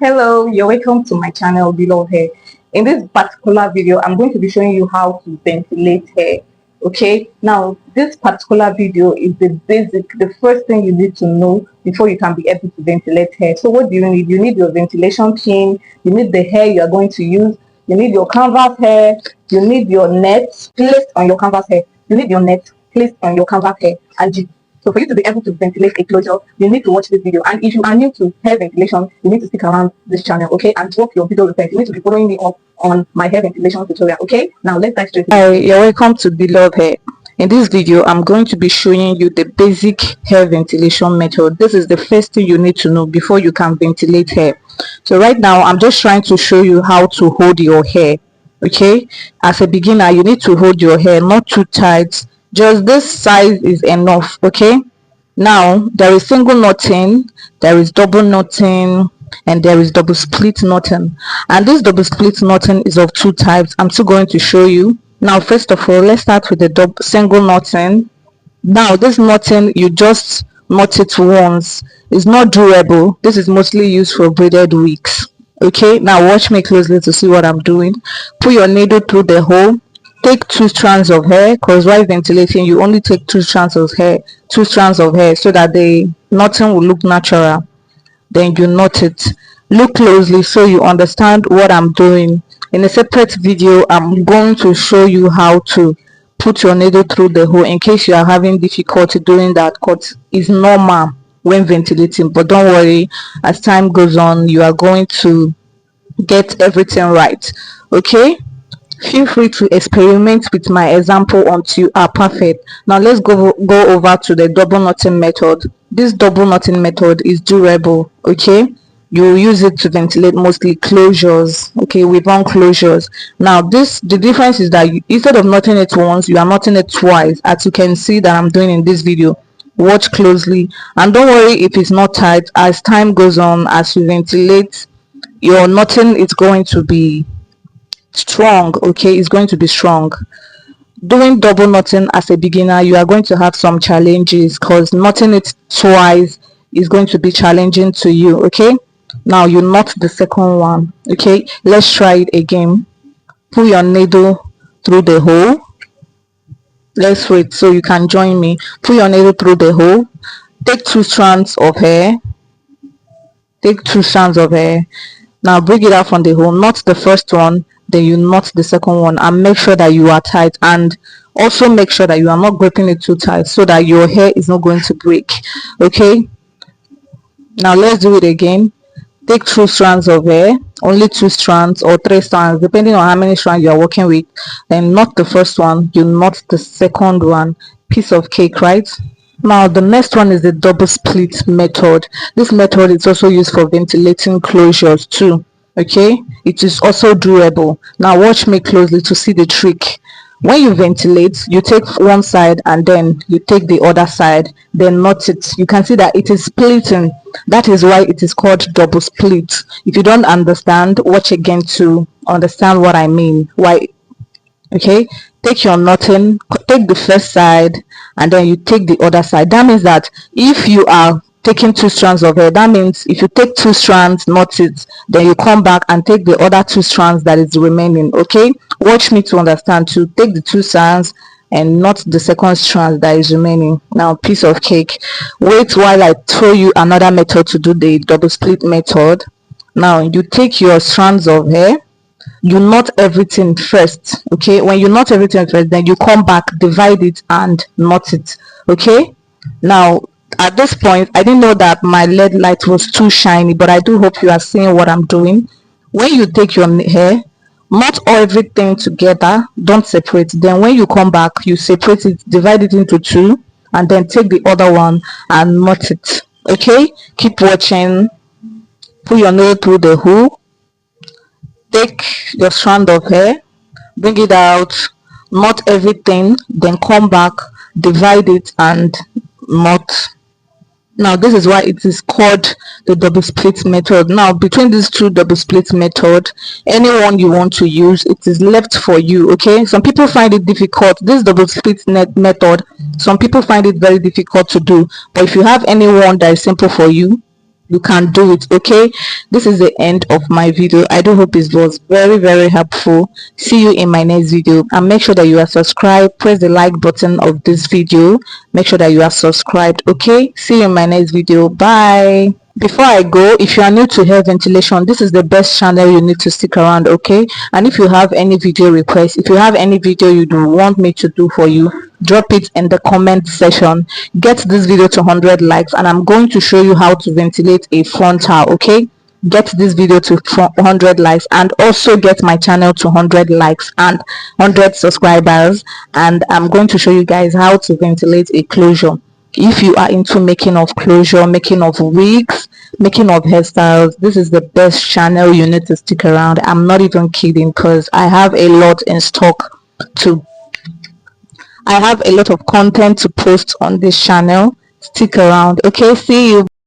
Hello, you're welcome to my channel below here. In this particular video, I'm going to be showing you how to ventilate hair. Okay, now this particular video is the first thing you need to know before you can be able to ventilate hair. So what do you need? You need your ventilation pin, you need the hair you are going to use, you need your canvas hair, you need your net placed on your canvas hair, you need your net placed on your canvas hair, and so for you to be able to ventilate a closure, you need to watch this video. And if you are new to hair ventilation, you need to stick around this channel, okay? And drop your video request. You need to be following me up on my hair ventilation tutorial, okay? Now let's dive straight. Hi, you're welcome to Beloved Hair. In this video, I'm going to be showing you the basic hair ventilation method. This is the first thing you need to know before you can ventilate hair. So right now, I'm just trying to show you how to hold your hair, okay? As a beginner, you need to hold your hair not too tight. Just this size is enough, okay? Now there is single knotting, there is double knotting, and there is double split knotting. And this double split knotting is of two types. I'm still going to show you. Now first of all, let's start with the single knotting. Now this knotting, you just knot it once. It's not durable. This is mostly used for braided wigs, okay? Now watch me closely to see what I'm doing. Put your needle through the hole. Take two strands of hair, because while ventilating you only take two strands of hair so that the knotting will look natural. Then you knot it. Look closely so you understand what I'm doing. In a separate video, I'm going to show you how to put your needle through the hole in case you are having difficulty doing that, because it's normal when ventilating. But don't worry, as time goes on you are going to get everything right, okay? Feel free to experiment with my example until you are perfect. Now let's go over to the double knotting method. This double knotting method is durable, okay? You use it to ventilate mostly closures, okay, weave-on closures. Now the difference is that instead of knotting it once, you are knotting it twice, as you can see that I'm doing in this video. Watch closely and don't worry if it's not tight. As time goes on, as you ventilate, your knotting is going to be strong, okay? It's going to be strong. Doing double knotting as a beginner, you are going to have some challenges because knotting it twice is going to be challenging to you, okay? Now you knot the second one, okay? Let's try it again. Put your needle through the hole. Let's wait so you can join me. Put your needle through the hole. Take two strands of hair. Now bring it out from the hole. Knot the first one, then you knot the second one, and make sure that you are tight, and also make sure that you are not gripping it too tight so that your hair is not going to break, okay? Now let's do it again. Take two strands of hair, only two strands or three strands depending on how many strands you are working with, then knot the first one, you knot the second one. Piece of cake, right? Now the next one is the double split method. This method is also used for ventilating closures too, okay? It is also durable. Now watch me closely to see the trick. When you ventilate, you take one side and then you take the other side, then knot it. You can see that it is splitting. That is why it is called double split. If you don't understand, watch again to understand what I mean. Why? Okay, take your knotting, take the first side and then you take the other side. That means that if you are taking two strands of hair, that means if you take two strands, knot it, then you come back and take the other two strands that is remaining, okay? Watch me to understand. To take the two strands and knot the second strand that is remaining. Now piece of cake. Wait while I show you another method to do the double split method. Now you take your strands of hair, you knot everything first, okay? When you knot everything first, then you come back, divide it and knot it, okay? Now at this point, I didn't know that my LED light was too shiny, but I do hope you are seeing what I'm doing. When you take your hair, knot everything together, don't separate. Then when you come back, you separate it, divide it into two, and then take the other one and knot it, okay? Keep watching. Put your nail through the hole. Take your strand of hair, bring it out, knot everything, then come back, divide it and knot. Now this is why it is called the double split method. Now between these two double split method, any one you want to use, it is left for you, okay? Some people find it difficult. This double split method, some people find it very difficult to do, but if you have any one that is simple for you, you can do it. Okay, this is the end of my video. I do hope it was very helpful. See you in my next video, and make sure that you are subscribed. Press the like button of this video. Make sure that you are subscribed. Okay, see you in my next video. Bye. Before I go, if you are new to hair ventilation, this is the best channel. You need to stick around. Okay, and if you have any video requests, if you have any video you do want me to do for you, drop it in the comment section. Get this video to 100 likes, and I'm going to show you how to ventilate a frontal. Okay, get this video to 100 likes, and also get my channel to 100 likes and 100 subscribers, and I'm going to show you guys how to ventilate a closure. If you are into making of closure, making of wigs, making of hairstyles, this is the best channel. You need to stick around. I'm not even kidding, because I have a lot in stock to I have a lot of content to post on this channel. Stick around. Okay, see you.